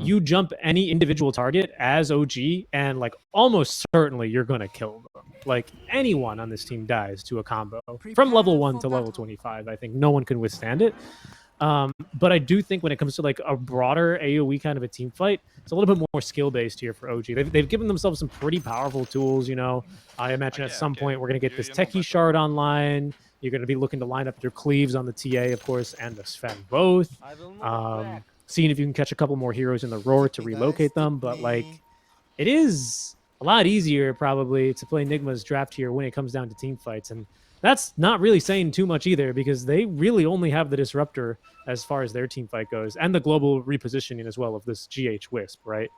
you jump any individual target as OG, and like almost certainly you're gonna kill them. Like anyone on this team dies to a combo from level 1 to level 25. I think no one can withstand it. But I do think when it comes to like a broader AoE kind of a team fight, it's a little bit more skill based here for OG. They've given themselves some pretty powerful tools. You know, I imagine at some point we're gonna get this Techie shard online. You're gonna be looking to line up your cleaves on the TA, of course, and the Sven both. Seeing if you can catch a couple more heroes in the roar to relocate them, but like it is a lot easier probably to play Nigma's draft here when it comes down to team fights, and that's not really saying too much either because they really only have the disruptor as far as their team fight goes, and the global repositioning as well of this GH Wisp, right?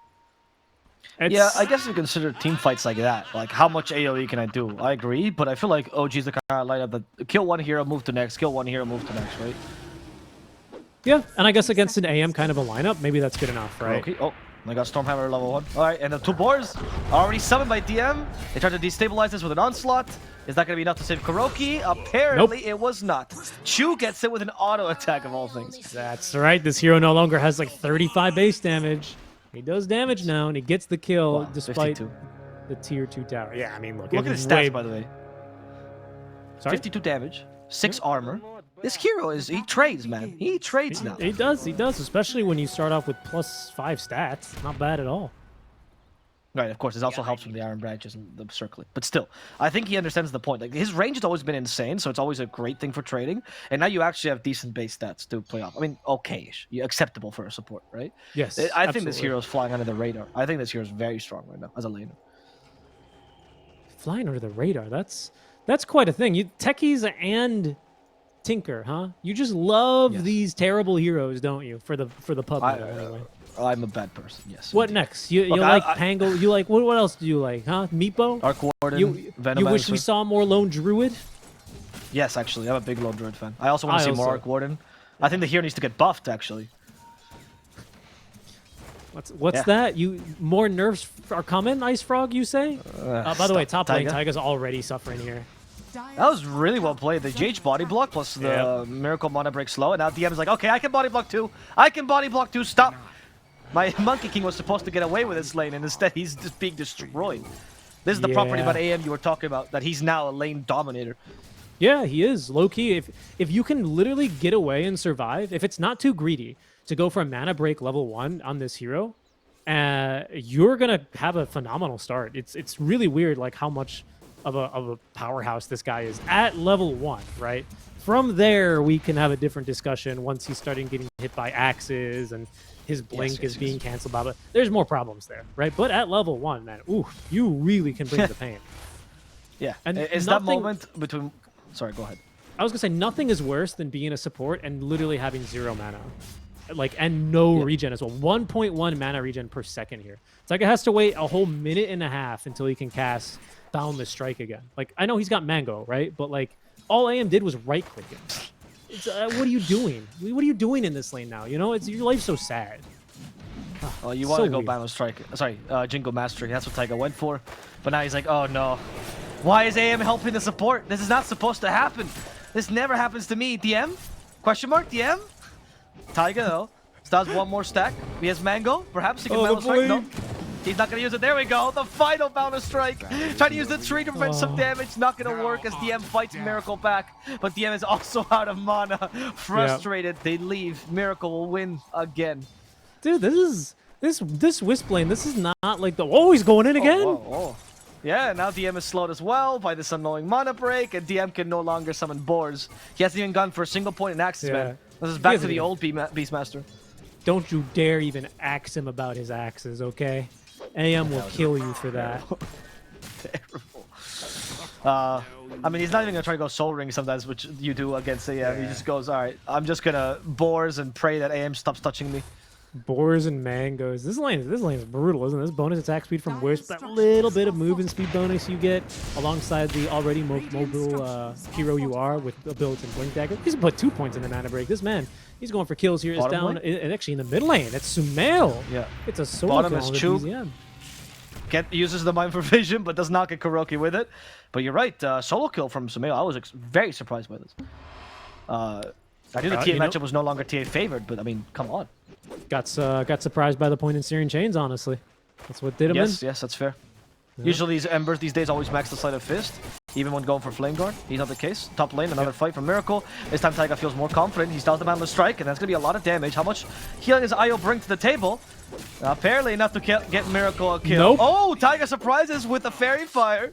Yeah, I guess we consider team fights like that. Like, how much AoE can I do? I agree, but I feel like OG's the kind of lineup that kill one hero, move to next, kill one hero, move to next, right? Yeah, and I guess against an AM kind of a lineup, maybe that's good enough, right? Okay. Oh, I got Stormhammer level 1. All right, and the 2 boars are already summoned by DM. They tried to destabilize this with an onslaught. Is that going to be enough to save Kuroki? Apparently, It was not. Chu gets it with an auto attack of all things. That's right. This hero no longer has like 35 base damage. He does damage now, and he gets the kill despite 52. the tier 2 tower. Yeah, I mean, Look at his stats, by the way. Sorry? 52 damage, 6 armor. This hero he trades, man. He trades now. He does, especially when you start off with +5 stats. Not bad at all. Right, of course, this also helps from the Iron Branches and the circling. But still, I think he understands the point. Like, his range has always been insane, so it's always a great thing for trading. And now you actually have decent base stats to play off. I mean, okay-ish. Acceptable for a support, right? Yes, I think this hero is flying under the radar. I think this hero is very strong right now as a laner. Flying under the radar. That's quite a thing. Techies and Tinker, huh? You just love these terrible heroes, don't you? For the pub anyway. I'm a bad person. Yes. What next? You like Pango? You like what else do you like? Huh? Meepo? Arc Warden. Venom. You wish we saw more Lone Druid? Yes, actually, I'm a big Lone Druid fan. I also want to see more Arc Warden. I think the hero needs to get buffed, actually. What's that? More nerfs are coming, Ice Frog, you say? By the way, top lane, Taiga's already suffering here. That was really well played. The GH body block plus the Miracle Mana Break slow, and now DM is like, okay, I can body block too. I can body block too. Stop. My Monkey King was supposed to get away with this lane, and instead he's just being destroyed. This is the property about AM you were talking about, that he's now a lane dominator. Yeah, he is. Low-key, if you can literally get away and survive, if it's not too greedy to go for a Mana Break level 1 on this hero, you're going to have a phenomenal start. It's really weird like how much of a powerhouse this guy is at level 1, right? From there, we can have a different discussion once he's starting getting hit by axes and his blink is being canceled by, but there's more problems there, right? But at level 1, man, ooh, you really can bring the pain. Yeah, and is that moment between... Sorry, go ahead. I was gonna say, nothing is worse than being a support and literally having 0 mana. Like, and no regen as well. 1.1 mana regen per second here. It's like it has to wait a whole minute and a half until he can cast Boundless Strike again. Like, I know he's got Mango, right? But like, all AM did was right-click him. What are you doing? What are you doing in this lane now? You know, your life's so sad. Oh, you want to go Boundless Strike. Sorry, Jingo Mastery. That's what Taiga went for. But now he's like, oh no. Why is AM helping the support? This is not supposed to happen. This never happens to me. DM? Question mark? DM? Taiga, though. Still has one more stack. He has Mango. Perhaps he can Boundless Strike. No. He's not going to use it. There we go. The final Boundless Strike. Trying to use the tree to prevent some damage. Not going to work as DM fights Miracle back. But DM is also out of mana. Frustrated. They leave. Miracle will win again. Dude, this Wisp lane, this is not like the... Oh, he's going in again? Yeah, now DM is slowed as well by this annoying mana break, and DM can no longer summon boars. He hasn't even gone for a single point in Axes, man. This is back to the old Beastmaster. Don't you dare even ax him about his axes, okay? AM will kill you for that. Terrible. I mean, he's not even going to try to go Soul Ring sometimes, which you do against AM. He just goes, all right, I'm just going to boars and pray that AM stops touching me. Boars and mangoes. This lane is brutal, isn't it? This bonus attack speed from Wisp, that little bit of movement speed bonus you get alongside the already mobile hero you are with a built-in blink dagger. He's put 2 points in the mana break. This man, he's going for kills here. It's down, and actually in the mid lane. It's Sumail. Yeah. It's a solo Bottom is Chu. Uses the Mind for Vision, but does not get Kuroki with it. But you're right, solo kill from Sumail. I was very surprised by this. I knew the TA matchup was no longer TA favored, but I mean, come on. Got surprised by the point in Searing Chains, honestly. That's what did him in. Yes, that's fair. Yeah. Usually these Embers these days always max the Sleight of Fist, even when going for Flame Guard. He's not the case. Top lane, another fight from Miracle. This time Taiga feels more confident. He styles the Boundless Strike, and that's going to be a lot of damage. How much healing does Io bring to the table? Apparently enough to get Miracle a kill. Nope. Oh, Taiga surprises with the Fairy Fire.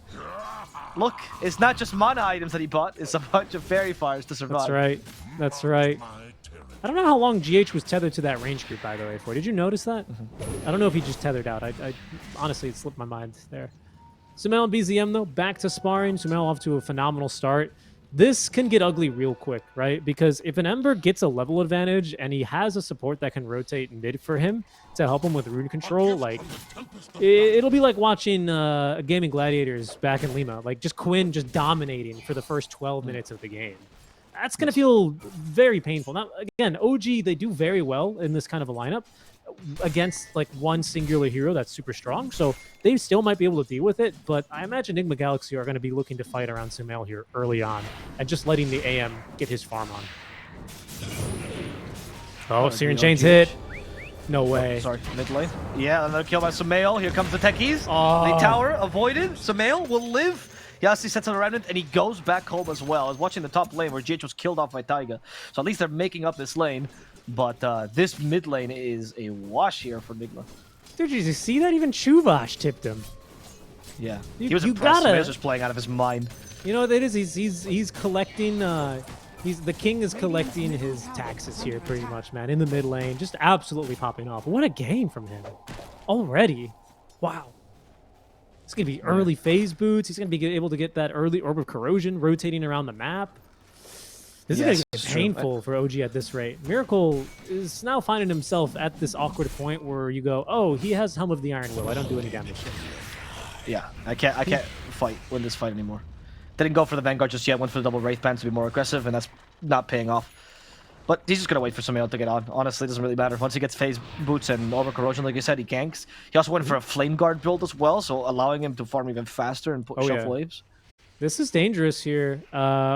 Look, it's not just mana items that he bought, it's a bunch of Fairy Fires to survive. That's right. That's right. I don't know how long GH was tethered to that range group, by the way, for. Did you notice that? I don't know if he just tethered out. I honestly, it slipped my mind there. Sumail and BZM, though, back to sparring. Sumail off to a phenomenal start. This can get ugly real quick, right? Because if an Ember gets a level advantage and he has a support that can rotate mid for him to help him with rune control, like, it'll be like watching Gaming Gladiators back in Lima. Like, just Quinn just dominating for the first 12 minutes of the game. That's going to feel very painful. Now, again, OG, they do very well in this kind of a lineup against like one singular hero that's super strong. So they still might be able to deal with it. But I imagine Nigma Galaxy are going to be looking to fight around Sumail here early on and just letting the AM get his farm on. Oh, Searing Chains hit. No way. Sorry, mid lane. Yeah, another kill by Sumail. Here comes the techies. The tower avoided. Sumail will live. Yassi sets an remnant, and he goes back home as well. I was watching the top lane where GH was killed off by Taiga. So at least they're making up this lane. But this mid lane is a wash here for Nigma. Dude, did you see that? Even Chuvash tipped him. Yeah, he was impressed. He was just playing out of his mind. You know what it is? He's collecting. The king is collecting his taxes here, pretty much, man. In the mid lane, just absolutely popping off. What a game from him already! Wow. It's going to be early phase boots. He's going to be able to get that early Orb of Corrosion rotating around the map. This is going to get painful for OG at this rate. Miracle is now finding himself at this awkward point where you go, oh, he has Helm of the Iron Will. I don't do any damage to him. Yeah, I can't win this fight anymore. Didn't go for the Vanguard just yet. Went for the double Wraith Band to be more aggressive, and that's not paying off. But he's just going to wait for Sumail to get on. Honestly, it doesn't really matter. Once he gets phase boots and Orb of Corrosion, like you said, he ganks. He also went for a Flame Guard build as well, so allowing him to farm even faster and shuffle waves. This is dangerous here.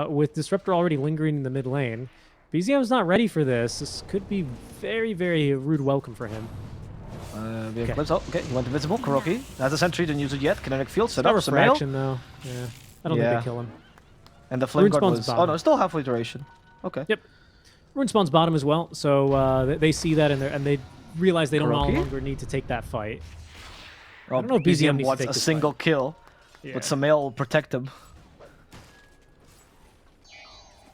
With Disruptor already lingering in the mid lane, BZM's not ready for this. This could be very, very rude welcome for him. Okay. Oh, okay, he went invisible. Kuroki has a sentry, didn't use it yet. Kinetic Field set up. Refraction, though. Yeah, I don't think they kill him. And the Flame Guard was... Oh, no, it's still halfway duration. Okay. Yep. Rune Spawn's bottom as well, so they see that and they realize they don't no longer need to take that fight. I don't know if BZM wants a single kill, but Sumail will protect him.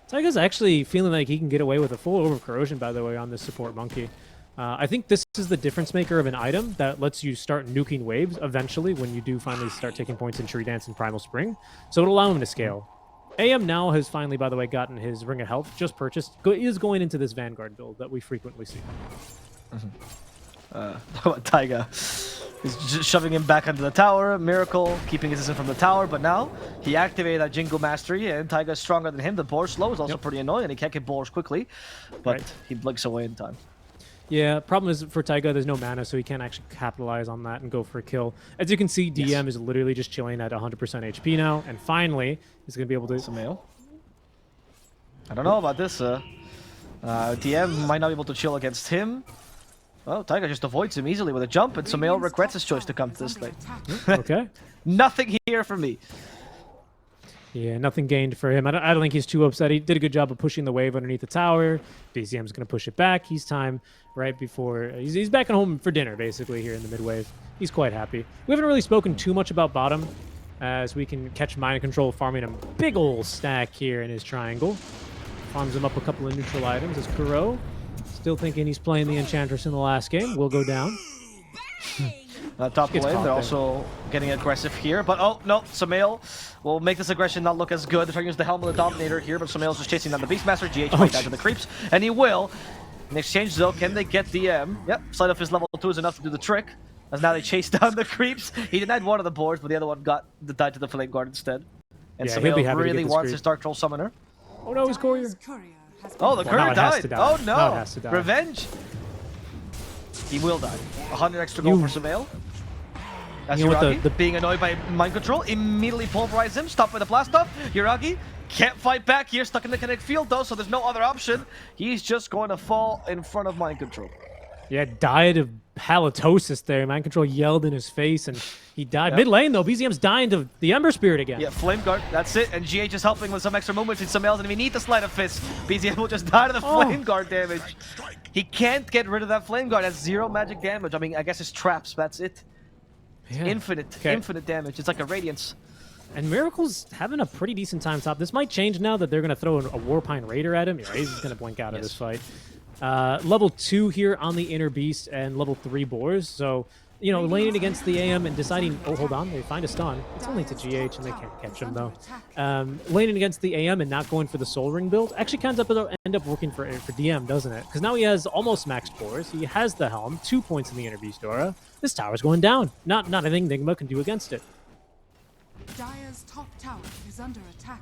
Taiga's actually feeling like he can get away with a full Orb of Corrosion, by the way, on this support monkey. I think this is the difference maker of an item that lets you start nuking waves eventually when you do finally start taking points in Tree Dance and Primal Spring. So it'll allow him to scale. AM now has finally, by the way, gotten his Ring of Health, just purchased. Is going into this Vanguard build that we frequently see. Taiga is just shoving him back under the tower. Miracle keeping his distance from the tower, but now he activated that Jingle Mastery, and Taiga is stronger than him. The boar slow is also pretty annoying, and he can't get boars quickly, but he blinks away in time. Yeah, problem is for Taiga, there's no mana, so he can't actually capitalize on that and go for a kill. As you can see, DM is literally just chilling at 100% HP now, and finally, he's going to be able to... Sumail. I don't know about this. DM might not be able to chill against him. Well, Taiga just avoids him easily with a jump, and Sumail regrets his choice to come to this lane. Okay. Nothing here for me. Yeah, nothing gained for him. I don't think he's too upset. He did a good job of pushing the wave underneath the tower. BZM's going to push it back. He's time right before... He's back at home for dinner, basically, here in the mid-wave. He's quite happy. We haven't really spoken too much about bottom, as we can catch Mind Control farming a big ol' stack here in his triangle. Farms him up a couple of neutral items as Kuro, still thinking he's playing the Enchantress in the last game, will go down. Top lane, they're also getting aggressive here, but oh no, Sumail will make this aggression not look as good. They're trying to use the Helm of the Dominator here, but Sumail's just chasing down the Beastmaster. GH might die to the creeps, and he will. In exchange though, can they get DM? Yep, Sleight of Fist level 2 is enough to do the trick, as now they chase down the creeps. He denied one of the boards, but the other one died to the Flame Guard instead. And Sumail really wants his Dark Troll Summoner. Oh no, his courier. Oh, the courier died. Oh no, it has to die. Revenge. He will die. 100 extra gold for Sumail. That's Yuragi, being annoyed by Mind Control, immediately pulverize him, stopped by the blast off. Yuragi can't fight back here, stuck in the kinetic field though, so there's no other option. He's just going to fall in front of Mind Control. Yeah, died of halitosis there. Mind Control yelled in his face, and he died. Yep. Mid lane, though, BZM's dying to the Ember Spirit again. Yeah, Flame Guard, that's it. And GH is helping with some extra movements, and some else, and if he needs the Sleight of Fist, BZM will just die to the Flame Guard damage. He can't get rid of that Flame Guard. That's 0 magic damage. I mean, I guess it's traps, that's it. Yeah. Infinite damage. It's like a Radiance. And Miracle's having a pretty decent time top. This might change now that they're going to throw a Warpine Raider at him. Yeah, he's going to blink out of this fight. Level 2 here on the Inner Beast and level 3 Boars. So, you know, laning against the AM and deciding, oh, hold on, they find a stun. It's only to GH and they can't catch him, though. Laning against the AM and not going for the Soul Ring build actually kind of end up working for DM, doesn't it? Because now he has almost maxed Boars. He has the Helm, 2 points in the Inner Beast aura. This tower's going down. Not anything Nigma can do against it. Dire's top tower is under attack.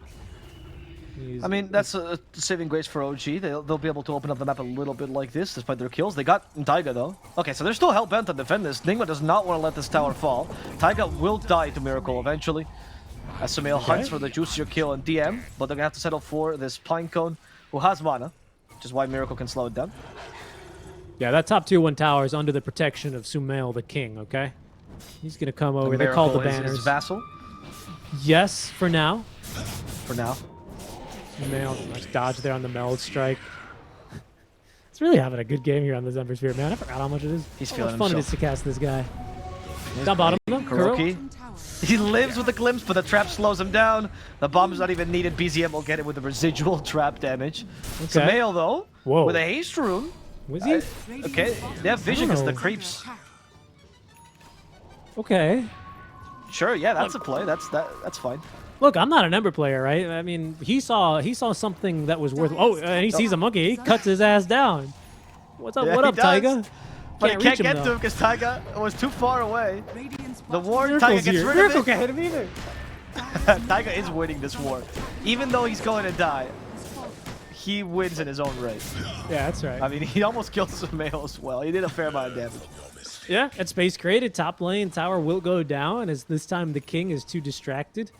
I mean, that's a saving grace for OG. They'll be able to open up the map a little bit like this, despite their kills. They got Taiga, though. Okay, so they're still hell-bent to defend this. Nigma does not want to let this tower fall. Taiga will die to Miracle eventually, as Sumail hunts for the juicier kill in DM, but they're going to have to settle for this Pinecone, who has mana, which is why Miracle can slow it down. Yeah, that top tier 1 tower is under the protection of Sumail the King, okay? He's going to come over. They call the banners. His vassal? Yes, for now. For now. Nice dodge there on the Meld Strike. It's really having a good game here on the Ember Spirit, man. I forgot how much it is. He's feeling fun it is to cast this guy. Down bottom, Kuroki. He lives with the glimpse, but the trap slows him down. The bomb is not even needed. BZM will get it with the residual trap damage. Okay. Sumail, though, with a haste rune. Was he? Okay, they have vision against the creeps. Okay. Sure, yeah, that's a play. That's fine. Look, I'm not an Ember player, right? I mean, he saw something that was worth. Oh, and he sees a monkey. He cuts his ass down. What's up? Yeah, what up, Taiga? But he can't get to him because Taiga was too far away. The war, Taiga gets rid of Miracle can't hit him either. Taiga is winning this war, even though he's going to die. He wins in his own right. Yeah, that's right. I mean, he almost killed Sumail as well. He did a fair amount of damage. Yeah, and space created. Top lane tower will go down as this time the king is too distracted.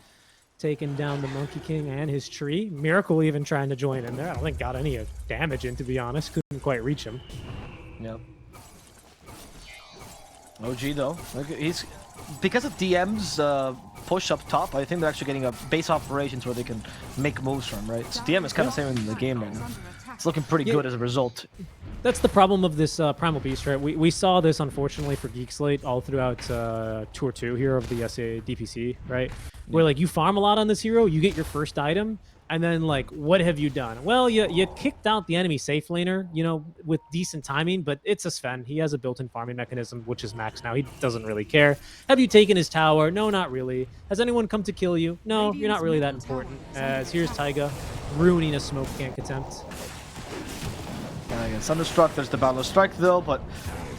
Taking down the Monkey King and his tree. Miracle even trying to join in there. I don't think got any damage in, to be honest. Couldn't quite reach him. Yep. OG though, he's because of DM's push up top. I think they're actually getting a base operations where they can make moves from, right? So DM is kind of saving the game right now. It's looking pretty good as a result. That's the problem of this Primal Beast, right? We saw this, unfortunately, for Geek Slate all throughout Tour 2 here of the SA DPC, right? Where, like, you farm a lot on this hero, you get your first item, and then, like, what have you done? Well, you kicked out the enemy safe laner, you know, with decent timing, but it's a Sven. He has a built-in farming mechanism, which is max now. He doesn't really care. Have you taken his tower? No, not really. Has anyone come to kill you? No, you're not really that important. As here's Taiga ruining a smoke gank attempt. Against Thunderstruck, there's the Boundless Strike though, but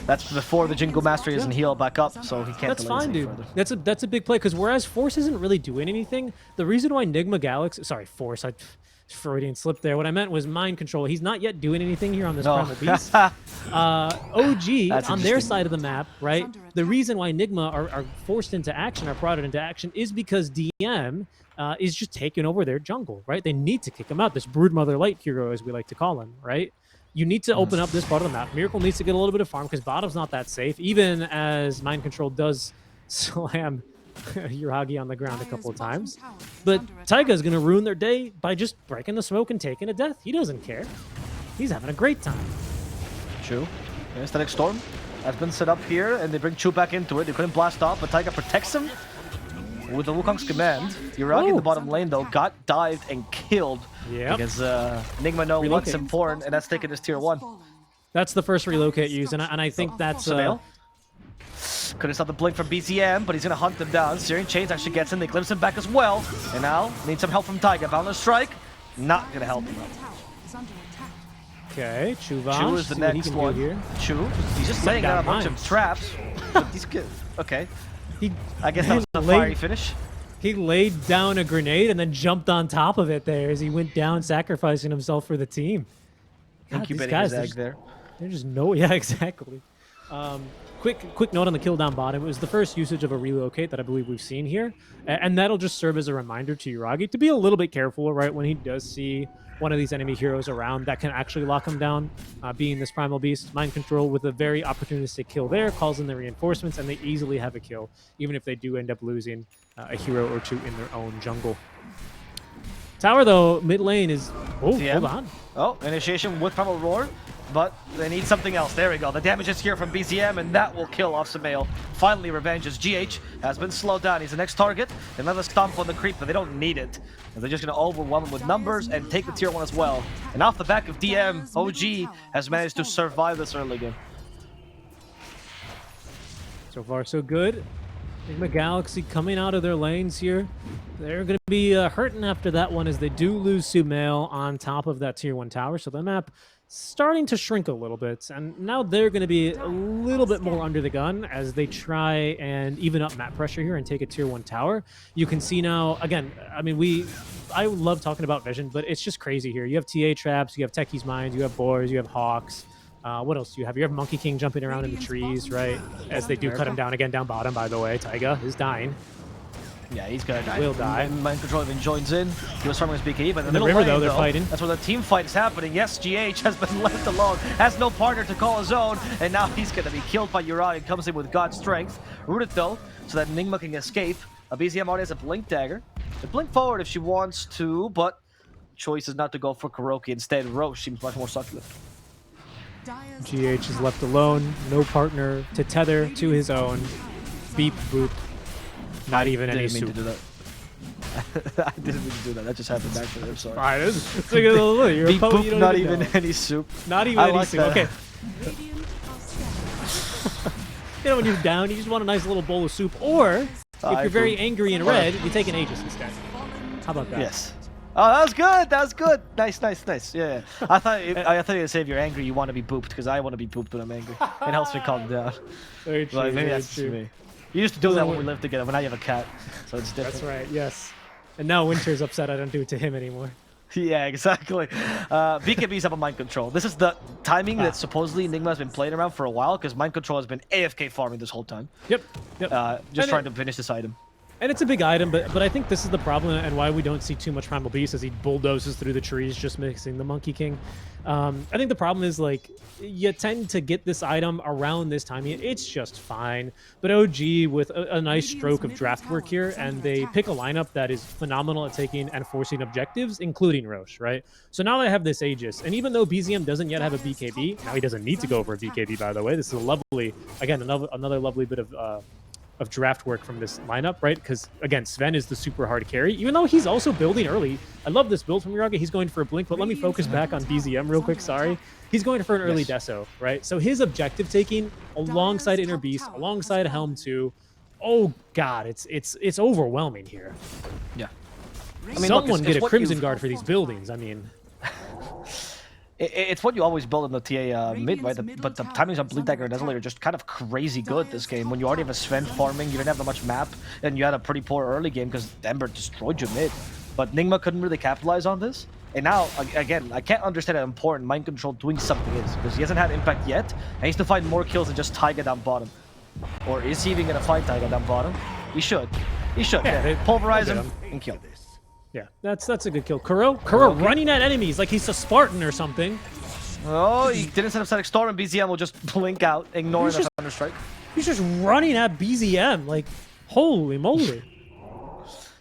that's before the Jingle Mastery isn't healed back up, so he can't. That's fine, dude. Further. That's a big play because whereas Force isn't really doing anything, the reason why Nigma Galaxy, sorry, Force, Freudian slip there. What I meant was Mind Control. He's not yet doing anything here on this Primal Beast. OG on their side of the map, right? The reason why Nigma are forced into action, are brought into action, is because DM is just taking over their jungle, right? They need to kick him out. This Broodmother Light hero, as we like to call him, right? You need to open up this part of the map. Miracle needs to get a little bit of farm because bottom's not that safe, even as Mind Control does slam Yuragi on the ground a couple of times. But Taiga's going to ruin their day by just breaking the smoke and taking a death. He doesn't care. He's having a great time. True. Yeah, Static Storm has been set up here, and they bring Chu back into it. They couldn't blast off, but Taiga protects him with the Wukong's command. Yuragi in the bottom lane, though, got dived and killed because Nigma know what's important, and that's taking this tier 1. That's the first relocate use, and I think that's... Couldn't stop the blink from BZM, but he's going to hunt them down. Searing Chains actually gets in. They glimpse him back as well. And now, need some help from Taiga. Boundless Strike, not going to help him out. Okay, Chu is the next one. Here. Chu, he's just laying down a bunch of traps. He's good. Okay. I guess that was a fiery finish. He laid down a grenade and then jumped on top of it there as he went down, sacrificing himself for the team. God, incubating his egg there. They're just yeah, exactly. quick note on the kill down bottom. It was the first usage of a relocate that I believe we've seen here, and that'll just serve as a reminder to Yuragi to be a little bit careful, right, when he does see one of these enemy heroes around that can actually lock him down, being this Primal Beast. Mind Control with a very opportunistic kill there, calls in the reinforcements, and they easily have a kill, even if they do end up losing a hero or two in their own jungle. Tower, though, mid lane is... Oh, hold on. Oh, initiation with Primal Roar, but they need something else. There we go. The damage is here from BZM, and that will kill off Sumail. Finally, revenge as GH has been slowed down. He's the next target. Another stomp on the creep, but they don't need it. They're just going to overwhelm him with numbers and take the tier 1 as well. And off the back of DM, OG has managed to survive this early game. So far, so good. Nigma Galaxy coming out of their lanes here. They're going to be hurting after that one as they do lose Sumail on top of that tier 1 tower. So the map starting to shrink a little bit. And now they're going to be a little bit more under the gun as they try and even up map pressure here and take a tier 1 tower. You can see now, again, I mean, I love talking about vision, but it's just crazy here. You have TA traps, you have Techie's Mines, you have Boars, you have Hawks. What else do you have? You have Monkey King jumping around in the trees, right? As they do cut him down again down bottom, by the way. Taiga is dying. Yeah, he's gonna die. Will die. Mind Control even joins in. He was farming his BKE, but in the the middle river, lane, though, they're fighting. That's where the team fight is happening. Yes, GH has been left alone, has no partner to call his own, and now he's gonna be killed by Uri and comes in with God's strength. Rooted though, so that Nigma can escape. BZM already has a Blink Dagger. To blink forward if she wants to, but choice is not to go for Kuroki. Instead, Roche seems much more succulent. GH is left alone, no partner to tether to his own. Beep, boop. Not even any soup. I didn't mean to do that. I didn't mean to do that. That just happened naturally. I'm sorry. Alright, it's like a little, you're Beep, a poet, boop, you don't not even even know. any soup. Not even I any like soup. that. Okay. You know, when you're down, you just want a nice little bowl of soup. Or, if you're very angry and red, you take an Aegis instead. How about that? Yes. Oh, that was good. That was good. Nice, nice, nice. Yeah. I thought you would say if you're angry, you want to be booped, because I want to be booped when I'm angry. It helps me calm down. Very true. Maybe that's just me. You used to do that when we lived together, but now you have a cat, so it's different. That's right. Yes. And now Winter's upset I don't do it to him anymore. Yeah, exactly. BKB's up on Mind Control. This is the timing that supposedly Nigma has been playing around for a while, because Mind Control has been AFK farming this whole time. Yep. Just trying to finish this item. And it's a big item, but I think this is the problem and why we don't see too much Primal Beast as he bulldozes through the trees, just mixing the Monkey King. I think the problem is, like, you tend to get this item around this time. It's just fine. But OG with a nice stroke of draft work here, and they pick a lineup that is phenomenal at taking and forcing objectives, including Roche, right? So now they have this Aegis, and even though BZM doesn't yet have a BKB, now he doesn't need to go for a BKB, by the way. This is a lovely, again, another lovely bit of draft work from this lineup, right? Because, again, Sven is the super hard carry, even though he's also building early. I love this build from Yuragi. He's going for a blink, but let me focus back on BZM real quick, sorry. He's going for an early Deso, right? So his objective taking alongside Inner Beast, alongside Helm 2, oh god, it's overwhelming here. Yeah. I mean, someone get a Crimson Guard for these buildings, I mean... It's what you always build in the TA mid, right? But the timings on Blink Dagger and Desolator are just kind of crazy good this game. When you already have a Sven farming, you didn't have that much map, and you had a pretty poor early game because Ember destroyed your mid. But Nigma couldn't really capitalize on this. And now, again, I can't understand how important Mind Control doing something is, because he hasn't had impact yet, and he needs to find more kills than just Taiga down bottom. Or is he even going to find Taiga down bottom? He should. He should. Yeah, pulverize him and kill. Yeah, that's a good kill. Kuro running at enemies like he's a Spartan or something. Oh, he didn't set up Static Storm, and BZM will just blink out, ignoring the Thunderstrike. He's just running at BZM, like, holy moly.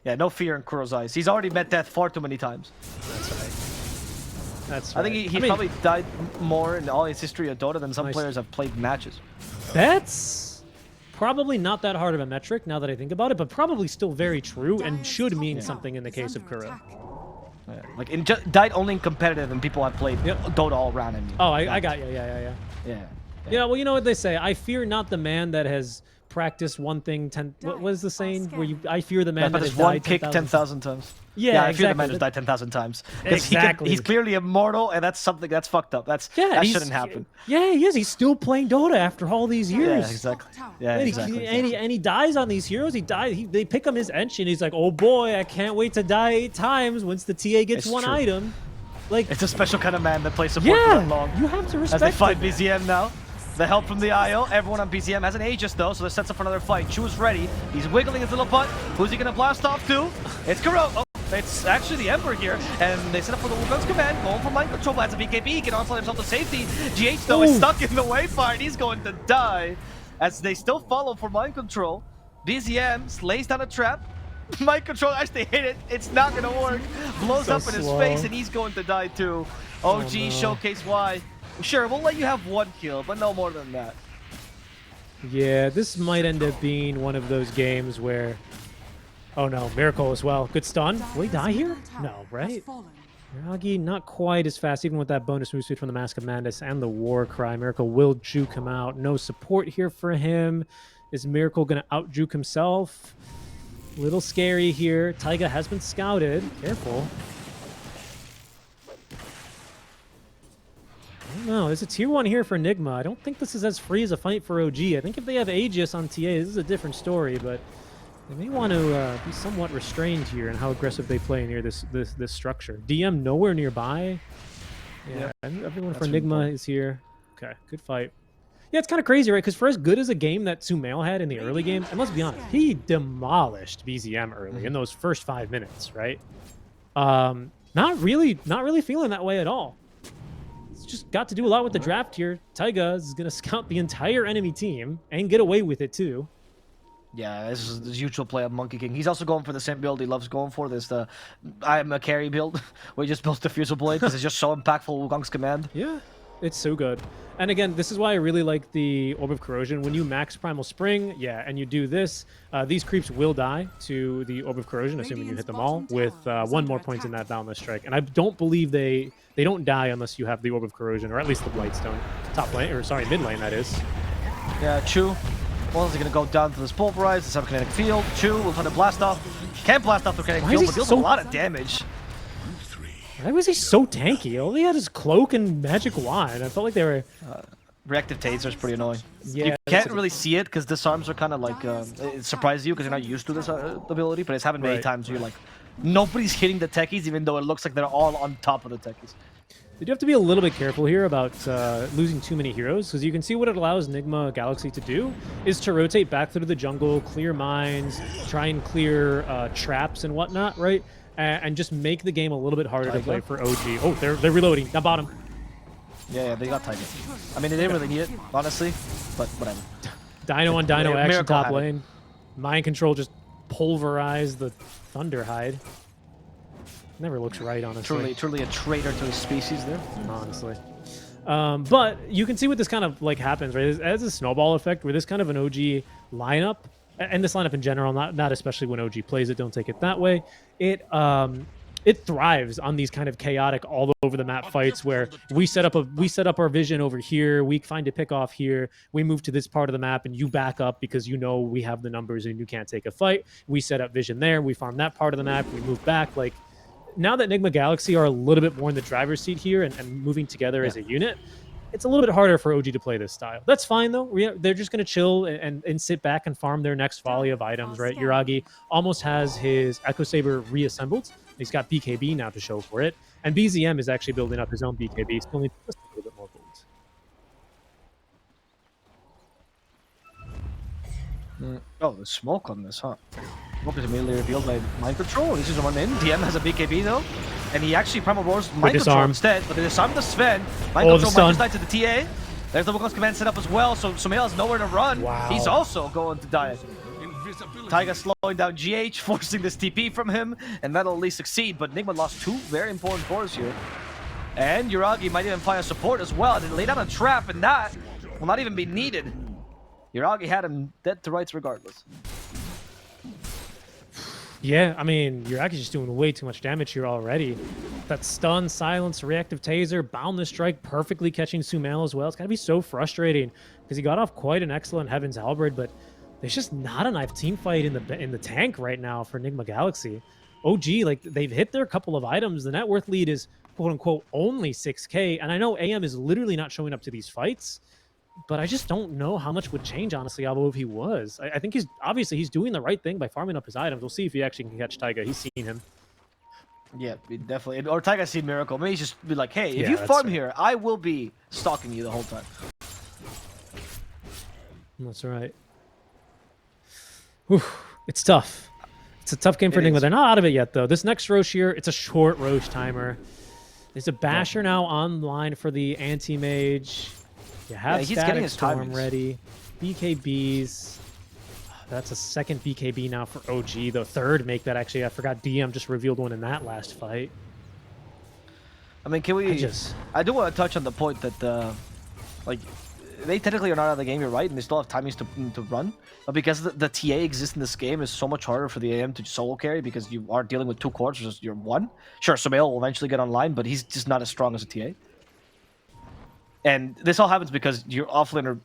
Yeah, no fear in Kuro's eyes. He's already met death far too many times. That's right. That's right. I think he probably died more in all his history of Dota than some players have played matches. That's probably not that hard of a metric now that I think about it, but probably still very true and should mean something in the case of Kuro. Yeah, like, died only in competitive, and people have played Dota all around him. Oh, I got you. Yeah. Yeah, well, you know what they say. I fear not the man that has practiced one thing 10... What was the saying? Where I fear the man that has one died kick 10,000 times. Yeah, I fear the man who's died 10,000 times. Exactly. He's clearly immortal, and that's something that's fucked up. That shouldn't happen. Yeah, he is. He's still playing Dota after all these years. Yeah, exactly. Yeah, exactly. And he dies on these heroes. He dies. They pick him his ench, and he's like, "Oh boy, I can't wait to die 8 times once the TA gets one item." Like, it's a special kind of man that plays support for that long. You have to respect. As they fight BZM now. The help from the IO. Everyone on BZM has an Aegis though, so this sets up for another fight. Chu's ready. He's wiggling his little butt. Who's he gonna blast off to? It's Kuro. Oh, it's actually the Emperor here, and they set up for the Wukong's command. Going for mind control. That's a BKB. He can onslaught himself to safety. GH though is stuck in the wayfinder. He's going to die as they still follow for mind control. BZM lays down a trap. Mind control actually hit it. It's not gonna work. Blows up in his face, and he's going to die too. OG showcase why. Sure, we'll let you have 1 kill, but no more than that. Yeah, this might end up being one of those games where... Oh no, Miracle as well. Good stun. Will he die here? No, right? Yuragi not quite as fast, even with that bonus move speed from the Mask of Madness and the War Cry. Miracle will juke him out. No support here for him. Is Miracle going to out-juke himself? Little scary here. Taiga has been scouted. Careful. I don't know. There's a tier 1 here for Nigma. I don't think this is as free as a fight for OG. I think if they have Aegis on TA, this is a different story, but they may want to be somewhat restrained here in how aggressive they play near this structure. DM nowhere nearby. Yeah, everyone for Nigma is here. Okay, good fight. Yeah, it's kind of crazy, right? Because for as good as a game that Sumail had in the early game, and let's be honest, he demolished BZM early in those first 5 minutes, right? Not really feeling that way at all. It's just got to do a lot with the draft here. Taiga is going to scout the entire enemy team and get away with it too. Yeah, this is the usual play of Monkey King. He's also going for the same build he loves going for. This I'm a carry build, where he just builds the Diffusal Blade because it's just so impactful Wukong's command. Yeah, it's so good. And again, this is why I really like the Orb of Corrosion. When you max Primal Spring, yeah, and you do this, these creeps will die to the Orb of Corrosion, assuming you hit them all, with 1 more point in that Boundless Strike. And I don't believe they don't die unless you have the Orb of Corrosion, or at least the Blightstone. Top lane, or sorry, mid lane, that is. Yeah, Chu. Well, is he going to go down to this Pulverize, this Kinetic Field? Chu will try to blast off. Can't blast off the Kinetic Field, but deals a lot of damage. Why was he so tanky? All he had his cloak and magic wand. I felt like they were... Reactive Taser is pretty annoying. Yeah, you can't really see it because disarms are kind of like... it surprises you because you're not used to this ability, but it's happened many times where you're like, nobody's hitting the techies even though it looks like they're all on top of the techies. You do have to be a little bit careful here about losing too many heroes, because you can see what it allows Nigma Galaxy to do is to rotate back through the jungle, clear mines, try and clear traps and whatnot, right? And just make the game a little bit harder to play for OG. Oh, they're reloading. Down bottom. Yeah, they got Tiger. I mean, they didn't really need it, honestly, but whatever. Dino on Dino action top lane. Mind control just pulverized the Thunderhide. Never looks right, honestly. Truly a traitor to his species there. Honestly. But you can see what this kind of like happens, right? It has a snowball effect where this kind of an OG lineup, and this lineup in general, not especially when OG plays it, don't take it that way. It thrives on these kind of chaotic all over the map fights where we set up our vision over here, we find a pick off here, we move to this part of the map and you back up because you know we have the numbers and you can't take a fight. We set up vision there, we farm that part of the map, we move back. Like, now that Nigma Galaxy are a little bit more in the driver's seat here and moving together as a unit, it's a little bit harder for OG to play this style. That's fine, though. They're just going to chill and sit back and farm their next volley of items, right? Yuragi almost has his Echo Saber reassembled. He's got BKB now to show for it. And BZM is actually building up his own BKB. Still needs just a little bit more gold. Oh, there's smoke on this, huh? Smoke is immediately revealed by Mind Control. He's just run in. DM has a BKB, though. And he actually Primal Roars Mind Control instead. But they disarm the Sven. Mind Control might just die to the TA. There's the Wukong's command set up as well, so Sumail has nowhere to run. Wow. He's also going to die. Taiga slowing down GH, forcing this TP from him, and that'll at least succeed. But Nigma lost 2 very important cores here. And Yuragi might even find a support as well. They lay down a trap, and that will not even be needed. Yuragi had him dead to rights regardless. Yeah, I mean, Yuragi's just doing way too much damage here already. That stun, silence, reactive taser, boundless strike, perfectly catching Sumail as well. It's got to be so frustrating because he got off quite an excellent Heaven's Halberd, but there's just not a knife team fight in the tank right now for Nigma Galaxy. OG, like, they've hit their couple of items. The net worth lead is, quote-unquote, only 6K, and I know AM is literally not showing up to these fights, but I just don't know how much would change, honestly, although if he was. I think he's doing the right thing by farming up his items. We'll see if he actually can catch Taiga. He's seen him. Yeah, definitely. Or Taiga's seen Miracle. Maybe he's just be like, hey, if you farm here, I will be stalking you the whole time. That's right. Whew. It's tough. It's a tough game for Nigma. They're not out of it yet, though. This next Roche here, it's a short Roche timer. There's a Basher now online for the anti-mage. You have he's getting his Storm timings ready. BKBs. That's a second BKB now for OG. The third make that, actually. I forgot DM just revealed one in that last fight. I mean, can we... I do want to touch on the point that, like, they technically are not out of the game, you're right, and they still have timings to run. But because the TA exists in this game, it's so much harder for the AM to solo carry because you are dealing with 2 cores versus your 1. Sure, Sumail will eventually get online, but he's just not as strong as a TA. And this all happens because your offlaner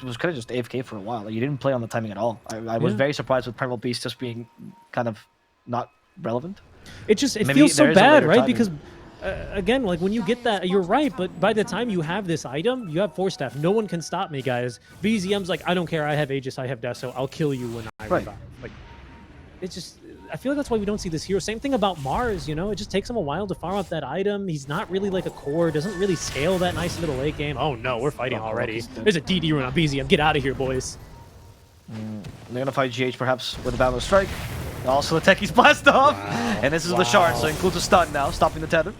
was kind of just AFK for a while. Like, you didn't play on the timing at all. I was very surprised with Primal Beast just being kind of not relevant. It feels so bad, right? Because again, like when you get that, you're right, but by the time you have this item, you have 4 staff. No one can stop me, guys. BZM's like, I don't care, I have Aegis, I have Death, so I'll kill you when I revive. Like, it's just, I feel like that's why we don't see this hero. Same thing about Mars, you know? It just takes him a while to farm up that item. He's not really like a core, doesn't really scale that nice into the late game. Oh no, we're fighting already. There's a DD run on BZM. Get out of here, boys. They're gonna fight GH perhaps with a Battle Strike. Also the Techie's blast off. Wow. And this is the shard, so includes a stun now, stopping the tether.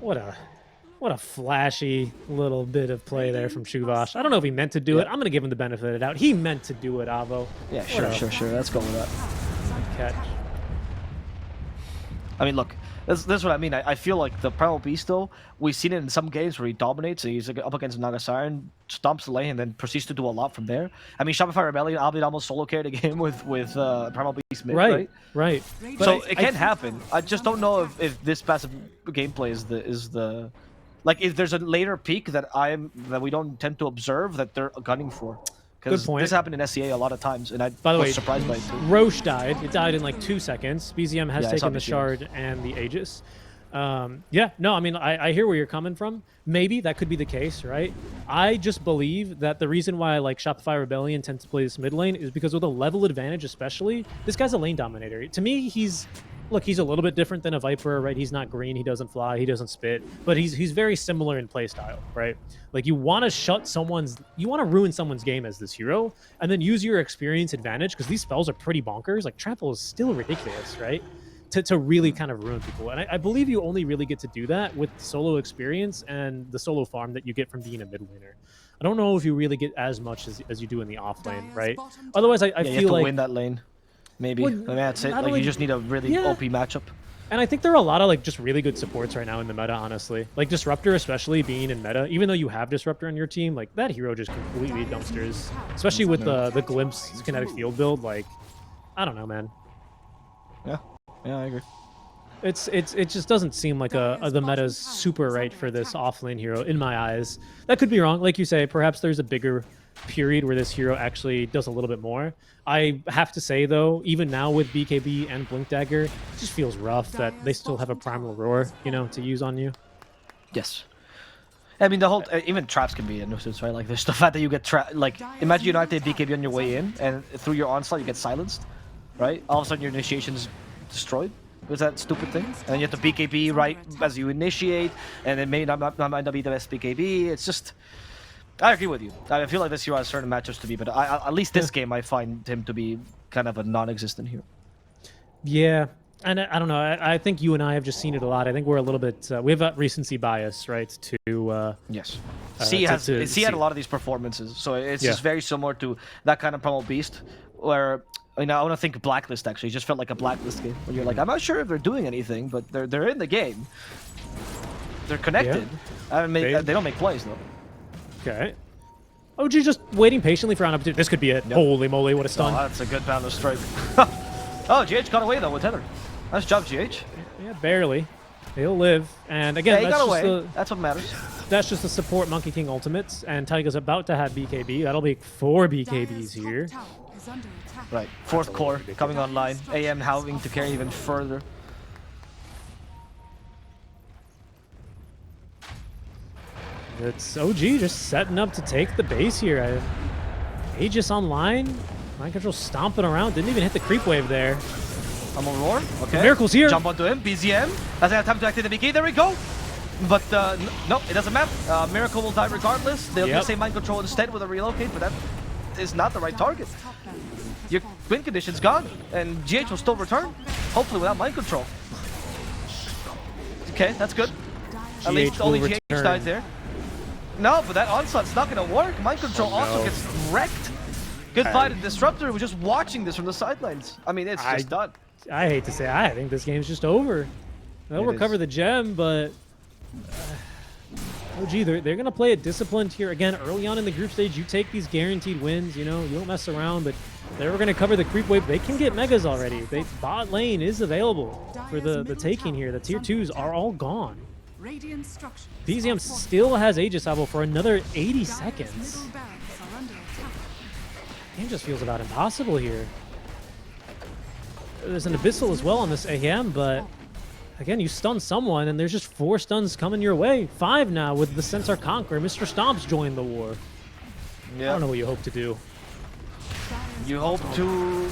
What a flashy little bit of play there from Shuvash. I don't know if he meant to do it. I'm going to give him the benefit of the doubt. He meant to do it, Avo. Yeah, sure. Let's go with that. Catch. I mean, look, this is what I mean. I feel like the Primal Beast, though, we've seen it in some games where he dominates, and he's up against Nagasiren, stomps the lane, and then proceeds to do a lot from there. I mean, Shopify Rebellion, Albeit almost solo carried a game with Primal Beast mid, right? So it can happen. I just don't know if this passive gameplay is the like if there's a later peak that we don't tend to observe that they're gunning for. Good point. This happened in SCA a lot of times, and I was surprised by it too. Roche died. It died in like 2 seconds. BZM has taken the shard and the Aegis. Yeah, no, I mean, I hear where you're coming from. Maybe that could be the case, right? I just believe that the reason why like Shopify Rebellion tends to play this mid lane is because with a level advantage especially, this guy's a lane dominator. To me, he's a little bit different than a Viper, right? He's not green, he doesn't fly, he doesn't spit, but he's very similar in playstyle, right? Like you want to ruin someone's game as this hero, and then use your experience advantage, because these spells are pretty bonkers. Like Trample is still ridiculous, right? To really kind of ruin people. And I believe you only really get to do that with solo experience and the solo farm that you get from being a mid laner. I don't know if you really get as much as you do in the off lane, right? Otherwise, I feel you have to like win that lane. Maybe. Well, I mean, that's it. Like, you just need a really OP matchup. And I think there are a lot of like just really good supports right now in the meta, honestly. Like Disruptor, especially being in meta, even though you have Disruptor on your team, like that hero just completely dumpsters. Especially with the Glimpse kinetic field build. Like, I don't know, man. Yeah, I agree. It just doesn't seem like the meta's super right for this offlane hero in my eyes. That could be wrong. Like you say, perhaps there's a bigger period where this hero actually does a little bit more. I have to say though, even now with BKB and Blink Dagger, it just feels rough that they still have a Primal Roar, you know, to use on you. Yes. I mean, the whole even traps can be a nuisance, right? Like there's the fact that you get like imagine you don't have to BKB on your way in, and through your onslaught you get silenced, right? All of a sudden your initiation's destroyed with that stupid thing, and you have to BKB right as you initiate, and it may not be the best BKB. It's just, I agree with you. I feel like this hero has certain matchups to be, but at least this game I find him to be kind of a non-existent hero. Yeah, and I don't know. I think you and I have just seen it a lot. I think we're a little bit we have a recency bias, right? Yes. C had a lot of these performances, so it's just very similar to that kind of Primal Beast, where. I want to think Blacklist, actually. It just felt like a Blacklist game. Where you're like, I'm not sure if they're doing anything, but they're in the game. They're connected. Yeah. They don't make plays, though. Okay. OG just waiting patiently for an opportunity. This could be it. Yep. Holy moly, what a stun. Oh, that's a good bound of strike. Oh, GH got away, though, with Tether. Nice job, GH. Yeah, barely. He'll live. And again, he got away. That's what matters. That's just the support Monkey King ultimates. And Taiga's about to have BKB. That'll be 4 BKBs here. Right, 4th core coming online. AM having to carry even further. It's OG just setting up to take the base here. Aegis online. Mind Control stomping around. Didn't even hit the creep wave there. I'm on Roar. Okay. Miracle's here. Jump onto him. BZM. Doesn't have time to activate the BK. There we go. But no, it doesn't matter. Miracle will die regardless. They'll just say Mind Control instead with a relocate, but that is not the right target. Your win condition's gone, and GH will still return, hopefully without mind control. Okay, that's good. At least only GH died there. No, but that onslaught's not going to work. Mind control also gets wrecked. Good fight at Disruptor, who was just watching this from the sidelines. I mean, it's just done. I hate to say, I think this game's just over. They'll recover the gem, but OG, they're going to play it disciplined here. Again, early on in the group stage, you take these guaranteed wins. You know, you don't mess around, but they're going to cover the creep wave. They can get megas already. Bot lane is available for the taking here. The tier 2s are all gone. BZM still has Aegis Salvo for another 80 seconds. Game just feels about impossible here. There's an Abyssal as well on this AM, but again, you stun someone, and there's just 4 stuns coming your way. 5 now with the Centaur Conqueror. Mr. Stomp's joined the war. Yeah. I don't know what you hope to do. You hope to...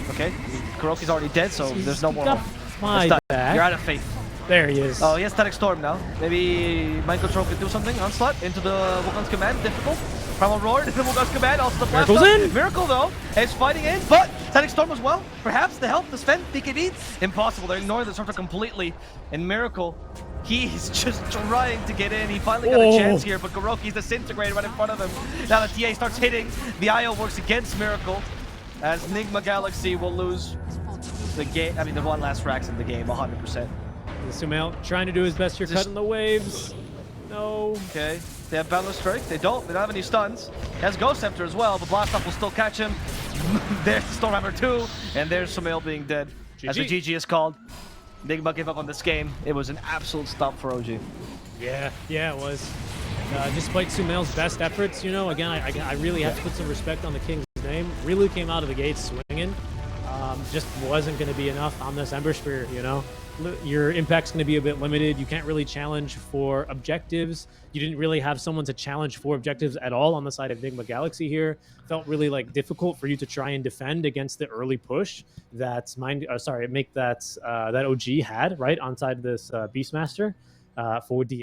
Okay, Kuroki's already dead, so there's no more. My back. You're out of faith. There he is. Oh, he has Static Storm now. Maybe Mind Control can do something. Onslaught into the Wukon's command. Difficult. Primal Roar into the Wukon's command. Also the blast. Miracle's in. Miracle, though, is fighting in, but Static Storm as well. Perhaps to help defend BKB. Impossible. They're ignoring the Disruptor completely. And Miracle, he's just trying to get in. He finally got a chance here, but Kuroki's disintegrated right in front of him. Now the TA starts hitting. The IO works against Miracle, as Nigma Galaxy will lose the game. I mean, the one last Rax in the game, 100%. Sumail trying to do his best here, cutting the waves. No. Okay. They have Balance Strike. They don't have any stuns. He has Ghost Scepter as well, but Blastoff will still catch him. There's the Stormhammer 2, and there's Sumail being dead. GG. As the GG is called. Nigma gave up on this game. It was an absolute stomp for OG. Yeah, it was. Despite Sumail's best efforts, you know, again, I really have to put some respect on the King's name. Really came out of the gates swinging. Just wasn't going to be enough on this Ember Spear, you know. Your impact's going to be a bit limited. You can't really challenge for objectives. You didn't really have someone to challenge for objectives at all on the side of Nigma Galaxy here. Felt really like difficult for you to try and defend against the early push that that OG had right on side of this Beastmaster for DM.